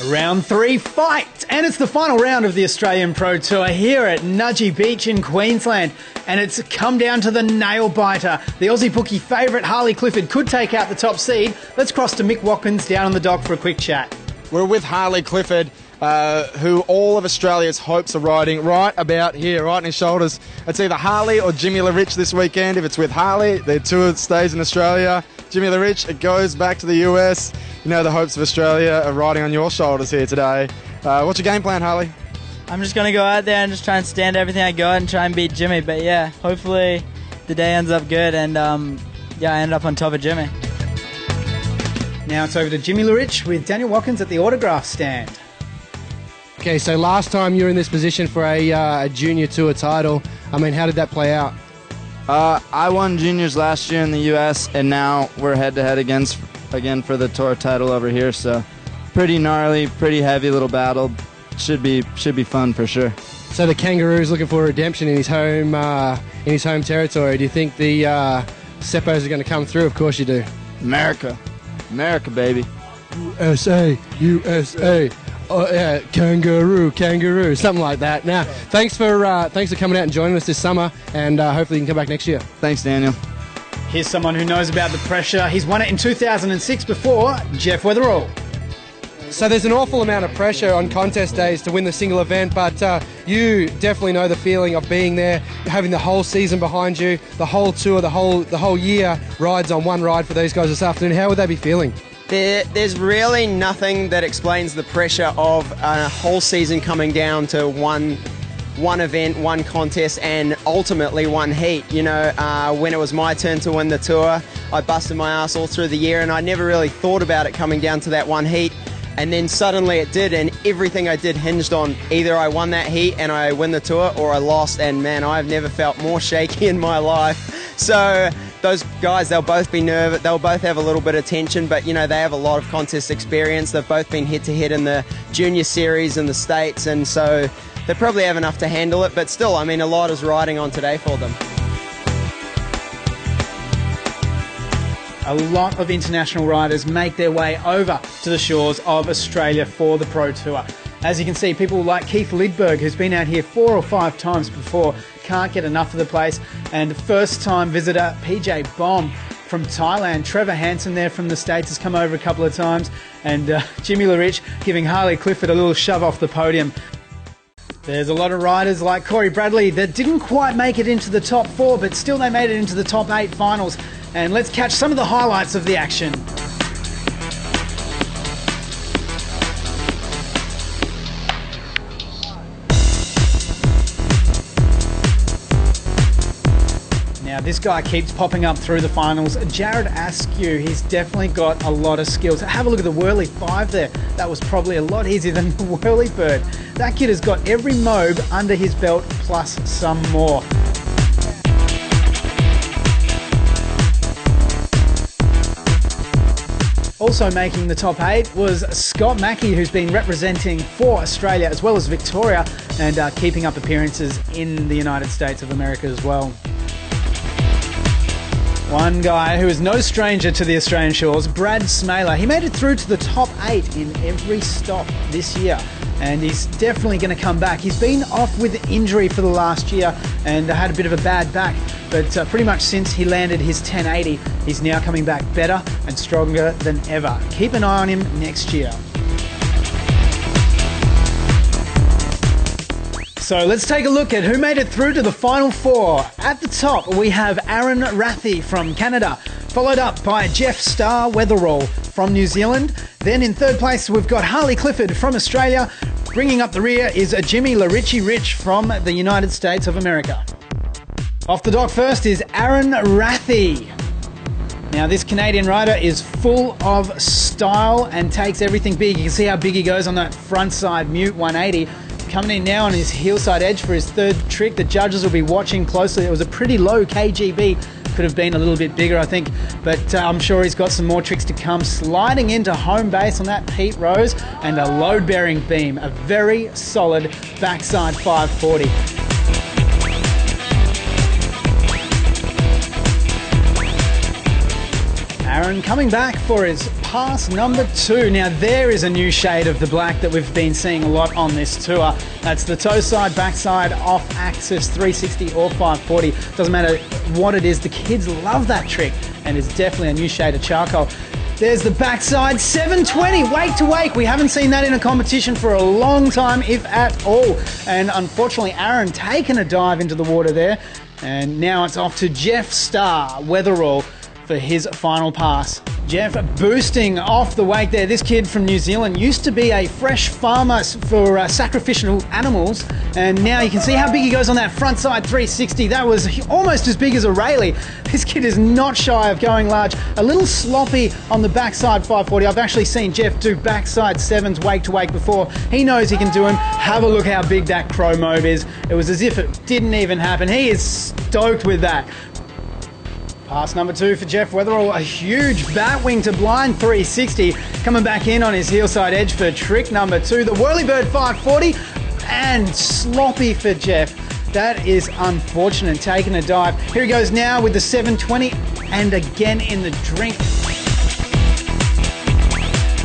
Round 3 fight, and it's the final round of the Australian Pro Tour here at Nudgee Beach in Queensland, and it's come down to the nail biter. The Aussie bookie favourite Harley Clifford could take out the top seed. Let's cross to Mick Watkins down on the dock for a quick chat. We're with Harley Clifford, who all of Australia's hopes are riding right about here, right on his shoulders. It's either Harley or Jimmy LaRich this weekend. If it's with Harley, their tour stays in Australia. Jimmy LaRich, it goes back to the US. You know the hopes of Australia are riding on your shoulders here today. What's your game plan, Harley? I'm just going to go out there and just try and stand everything I got and try and beat Jimmy. But yeah, hopefully the day ends up good and I end up on top of Jimmy. Now it's over to Jimmy LaRich with Daniel Watkins at the autograph stand. Okay, so last time you were in this position for a junior tour title, I mean, how did that play out? I won juniors last year in the US, and now we're head-to-head again for the tour title over here. So pretty gnarly, pretty heavy little battle. Should be fun for sure. So the Kangaroo's looking for redemption in his home territory. Do you think the Seppos are going to come through? Of course you do. America, baby. USA, USA. Oh, yeah, kangaroo, something like that. Now, thanks for coming out and joining us this summer, and hopefully you can come back next year. Thanks, Daniel. Here's someone who knows about the pressure. He's won it in 2006 before, Jeff Weatherall. So there's an awful amount of pressure on contest days to win the single event, but you definitely know the feeling of being there, having the whole season behind you, the whole tour, the whole year rides on one ride for these guys this afternoon. How would they be feeling? There's really nothing that explains the pressure of a whole season coming down to one event, one contest, and ultimately one heat. You know, when it was my turn to win the tour, I busted my ass all through the year, and I never really thought about it coming down to that one heat. And then suddenly it did, and everything I did hinged on either I won that heat and I win the tour, or I lost. And man, I've never felt more shaky in my life. So those guys, they'll both be nervous. They'll both have a little bit of tension, but you know, they have a lot of contest experience. They've both been head-to-head in the junior series in the States, and so they probably have enough to handle it. But still, I mean, a lot is riding on today for them. A lot of international riders make their way over to the shores of Australia for the Pro Tour. As you can see, people like Keith Lidberg, who's been out here 4 or 5 times before, can't get enough of the place. And first-time visitor PJ Bomb from Thailand. Trevor Hansen there from the States has come over a couple of times. And Jimmy LaRich giving Harley Clifford a little shove off the podium. There's a lot of riders like Corey Bradley that didn't quite make it into the top 4, but still they made it into the top 8 finals. And let's catch some of the highlights of the action. Now this guy keeps popping up through the finals. Jared Askew, he's definitely got a lot of skills. Have a look at the Whirly 5 there. That was probably a lot easier than the Whirly Bird. That kid has got every mobe under his belt plus some more. Also making the top 8 was Scott Mackey, who's been representing for Australia as well as Victoria, and keeping up appearances in the United States of America as well. One guy who is no stranger to the Australian shores, Brad Smaler. He made it through to the top 8 in every stop this year, and he's definitely going to come back. He's been off with injury for the last year and had a bit of a bad back, but pretty much since he landed his 1080, he's now coming back better and stronger than ever. Keep an eye on him next year. So let's take a look at who made it through to the final 4. At the top, we have Aaron Rathie from Canada, followed up by Jeff Star Weatherall from New Zealand. Then in third place, we've got Harley Clifford from Australia. Bringing up the rear is Jimmy LaRich Rich from the United States of America. Off the dock first is Aaron Rathie. Now this Canadian rider is full of style and takes everything big. You can see how big he goes on that front side mute 180. Coming in now on his heel side edge for his third trick. The judges will be watching closely. It was a pretty low KGB. Could have been a little bit bigger, I think, but I'm sure he's got some more tricks to come. Sliding into home base on that Pete Rose and a load-bearing beam. A very solid backside 540. Aaron coming back for his pass number 2. Now there is a new shade of the black that we've been seeing a lot on this tour. That's the toe side, backside, off axis, 360 or 540. Doesn't matter what it is, the kids love that trick, and it's definitely a new shade of charcoal. There's the backside, 720, wake to wake. We haven't seen that in a competition for a long time, if at all. And unfortunately, Aaron taking a dive into the water there. And now it's off to Jeff Starr, Weatherall, for his final pass. Jeff boosting off the wake there. This kid from New Zealand used to be a fresh farmer for sacrificial animals, and now you can see how big he goes on that front side 360. That was almost as big as a Rayleigh. This kid is not shy of going large. A little sloppy on the backside 540. I've actually seen Jeff do backside 7s wake to wake before. He knows he can do them. Have a look how big that crow mobe is. It was as if it didn't even happen. He is stoked with that. Pass number 2 for Jeff Weatherall, a huge bat wing to blind 360, coming back in on his heel side edge for trick number 2. The Whirlybird 540 and sloppy for Jeff. That is unfortunate, taking a dive. Here he goes now with the 720 and again in the drink.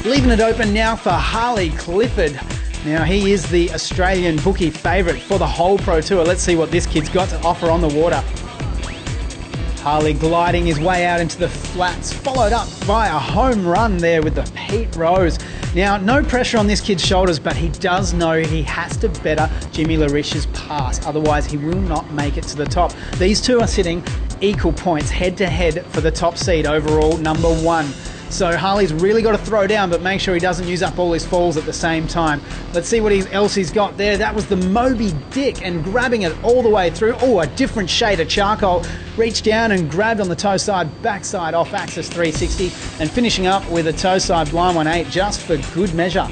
Leaving it open now for Harley Clifford. Now he is the Australian bookie favourite for the whole Pro Tour. Let's see what this kid's got to offer on the water. Harley gliding his way out into the flats, followed up by a home run there with the Pete Rose. Now, no pressure on this kid's shoulders, but he does know he has to better Jimmy Larich's pass, otherwise he will not make it to the top. These two are sitting equal points head to head for the top seed overall, number 1. So Harley's really got to throw down, but make sure he doesn't use up all his falls at the same time. Let's see what else he's got there. That was the Moby Dick, and grabbing it all the way through. Oh, a different shade of charcoal. Reached down and grabbed on the toe side, backside, off axis 360, and finishing up with a toe side blind 1.8 just for good measure.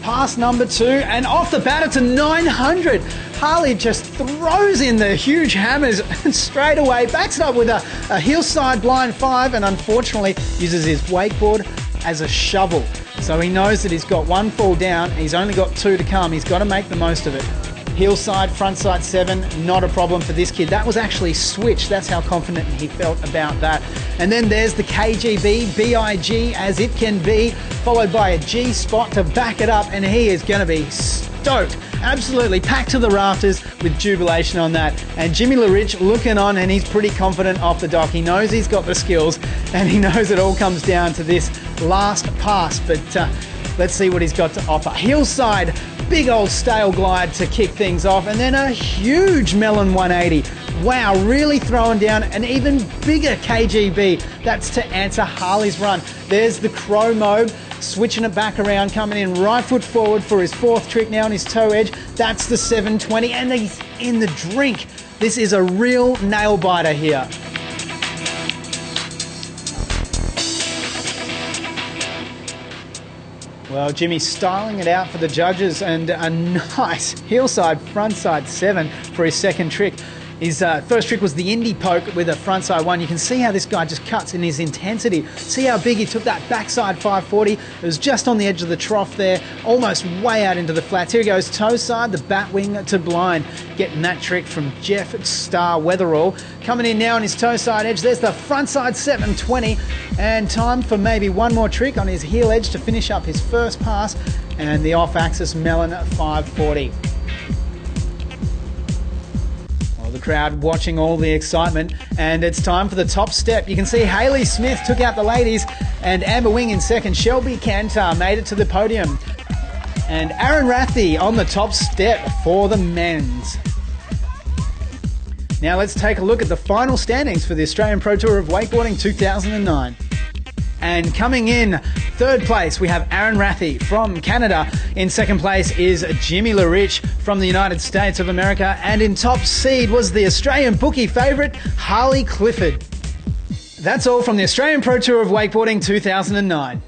Pass number 2, and off the bat it's a 900. Harley just throws in the huge hammers and straight away backs it up with a heel side blind 5, and unfortunately uses his wakeboard as a shovel. So he knows that he's got 1 fall down, he's only got 2 to come. He's got to make the most of it. Heel side, front side 7, not a problem for this kid. That was actually switched. That's how confident he felt about that. And then there's the KGB, BIG as it can be, followed by a G spot to back it up, and he is going to be stoked. Absolutely packed to the rafters with jubilation on that. And Jimmy Larich looking on, and he's pretty confident off the dock. He knows he's got the skills, and he knows it all comes down to this last pass. But let's see what he's got to offer. Heel side, big old stale glide to kick things off, and then a huge melon 180. Wow, really throwing down an even bigger KGB. That's to answer Harley's run. There's the crow mobe, switching it back around, coming in right foot forward for his 4th trick now on his toe edge. That's the 720, and he's in the drink. This is a real nail biter here. Well, Jimmy styling it out for the judges, and a nice heel side, front side 7 for his 2nd trick. His first trick was the Indy poke with a front side 1. You can see how this guy just cuts in his intensity. See how big he took that backside 540. It was just on the edge of the trough there, almost way out into the flats. Here he goes, toe side, the bat wing to blind. Getting that trick from Jeff Starr Weatherall. Coming in now on his toe side edge. There's the front side 720. And time for maybe one more trick on his heel edge to finish up his first pass. And the off-axis melon 540. The crowd watching all the excitement, and it's time for the top step. You can see Hayley Smith took out the ladies, and Amber Wing in second. Shelby Cantar made it to the podium, and Aaron Rathie on the top step for the men's. Now let's take a look at the final standings for the Australian Pro Tour of Wakeboarding 2009. And coming in 3rd place, we have Aaron Rathie from Canada. In 2nd place is Jimmy Larich from the United States of America. And in top seed was the Australian bookie favourite, Harley Clifford. That's all from the Australian Pro Tour of Wakeboarding 2009.